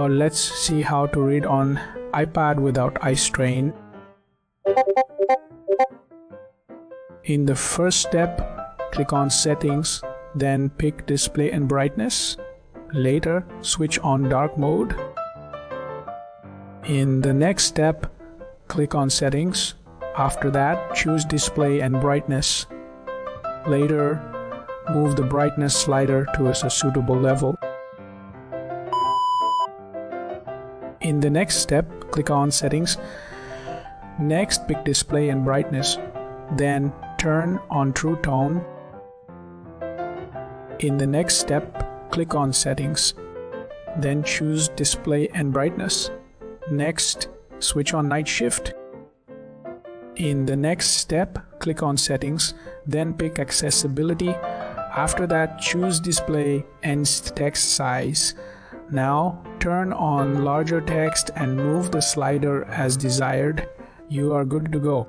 Let's see how to read on iPad without eye strain. In the first step, click on Settings, then pick Display and Brightness. Later, switch on Dark Mode. In the next step, click on Settings. After that, choose Display and Brightness. Later, move the brightness slider to a suitable level. In the next step, click on Settings. Next, pick Display and Brightness. Then turn on True Tone. In the next step, click on Settings. Then choose Display and Brightness. Next, switch on Night Shift. In the next step, click on Settings, then pick Accessibility. After that, choose Display and Text Size. Now, turn on larger text and move the slider as desired. You are good to go.